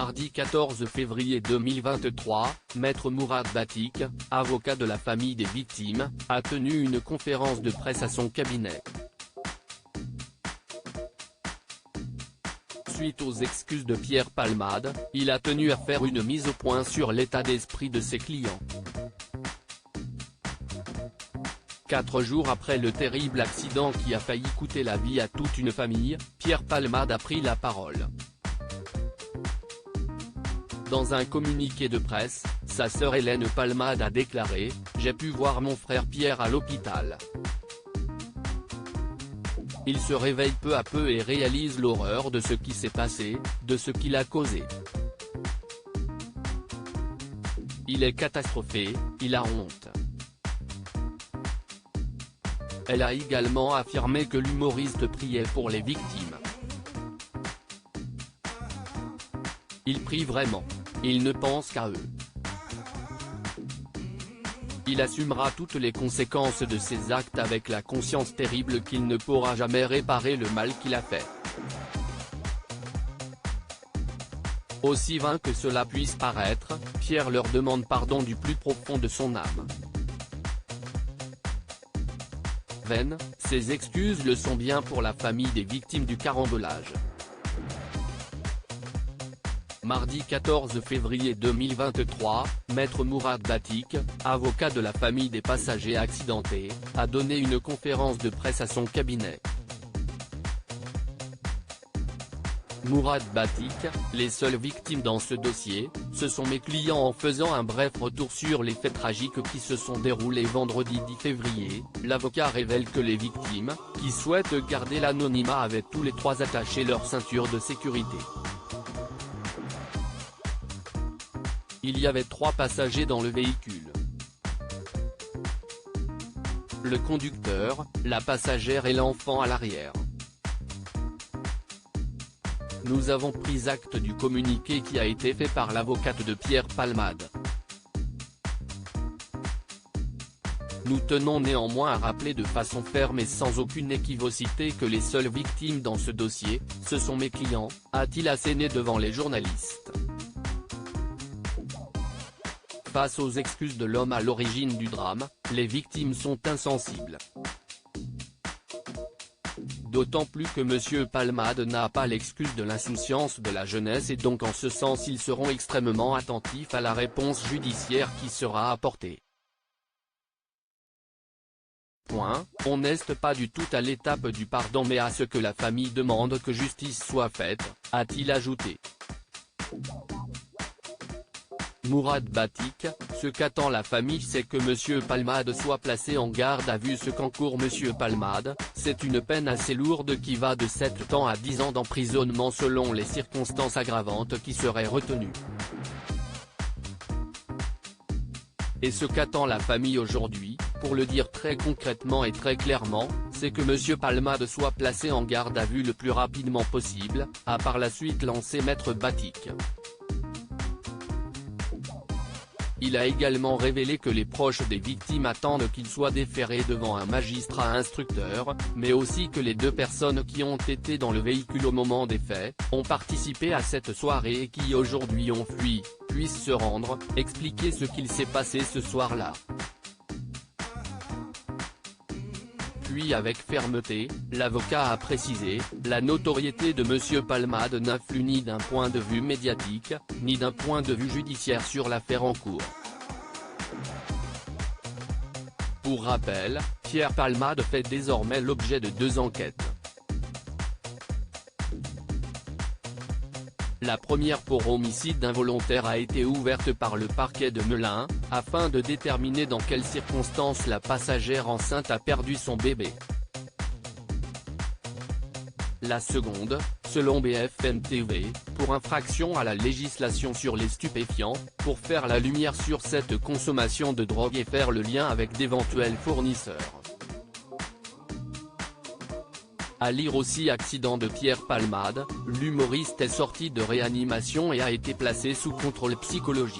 Mardi 14 février 2023, Maître Mourad Batik, avocat de la famille des victimes, a tenu une conférence de presse à son cabinet. Suite aux excuses de Pierre Palmade, il a tenu à faire une mise au point sur l'état d'esprit de ses clients. 4 jours après le terrible accident qui a failli coûter la vie à toute une famille, Pierre Palmade a pris la parole. Dans un communiqué de presse, sa sœur Hélène Palmade a déclaré « J'ai pu voir mon frère Pierre à l'hôpital. Il se réveille peu à peu et réalise l'horreur de ce qui s'est passé, de ce qu'il a causé. Il est catastrophé, il a honte. » Elle a également affirmé que l'humoriste priait pour les victimes. Il prie vraiment. Il ne pense qu'à eux. Il assumera toutes les conséquences de ses actes avec la conscience terrible qu'il ne pourra jamais réparer le mal qu'il a fait. Aussi vain que cela puisse paraître, Pierre leur demande pardon du plus profond de son âme. Ces excuses le sont bien pour la famille des victimes du carambolage. Mardi 14 février 2023, Maître Mourad Batik, avocat de la famille des passagers accidentés, a donné une conférence de presse à son cabinet. Mourad Batik, les seules victimes dans ce dossier, ce sont mes clients. En faisant un bref retour sur les faits tragiques qui se sont déroulés vendredi 10 février, l'avocat révèle que les victimes, qui souhaitent garder l'anonymat, avaient tous les trois attaché leur ceinture de sécurité. Il y avait 3 passagers dans le véhicule. Le conducteur, la passagère et l'enfant à l'arrière. Nous avons pris acte du communiqué qui a été fait par l'avocate de Pierre Palmade. Nous tenons néanmoins à rappeler de façon ferme et sans aucune équivocité que les seules victimes dans ce dossier, ce sont mes clients, a-t-il asséné devant les journalistes. Face aux excuses de l'homme à l'origine du drame, les victimes sont insensibles. D'autant plus que M. Palmade n'a pas l'excuse de l'insouciance de la jeunesse et donc en ce sens ils seront extrêmement attentifs à la réponse judiciaire qui sera apportée. On n'est pas du tout à l'étape du pardon mais à ce que la famille demande que justice soit faite, a-t-il ajouté. Mourad Batik, ce qu'attend la famille c'est que M. Palmade soit placé en garde à vue. Ce qu'encourt M. Palmade, c'est une peine assez lourde qui va de 7 ans à 10 ans d'emprisonnement selon les circonstances aggravantes qui seraient retenues. Et ce qu'attend la famille aujourd'hui, pour le dire très concrètement et très clairement, c'est que M. Palmade soit placé en garde à vue le plus rapidement possible, a par la suite lancé Maître Batik. Il a également révélé que les proches des victimes attendent qu'il soit déféré devant un magistrat instructeur, mais aussi que les 2 personnes qui ont été dans le véhicule au moment des faits, ont participé à cette soirée et qui aujourd'hui ont fui, puissent se rendre, expliquer ce qu'il s'est passé ce soir-là. Puis avec fermeté, l'avocat a précisé, la notoriété de M. Palmade n'influe ni d'un point de vue médiatique, ni d'un point de vue judiciaire sur l'affaire en cours. Pour rappel, Pierre Palmade fait désormais l'objet de 2 enquêtes. La première pour homicide involontaire a été ouverte par le parquet de Melun, afin de déterminer dans quelles circonstances la passagère enceinte a perdu son bébé. La seconde, selon BFM TV, pour infraction à la législation sur les stupéfiants, pour faire la lumière sur cette consommation de drogue et faire le lien avec d'éventuels fournisseurs. À lire aussi accident de Pierre Palmade, l'humoriste est sorti de réanimation et a été placé sous contrôle psychologique.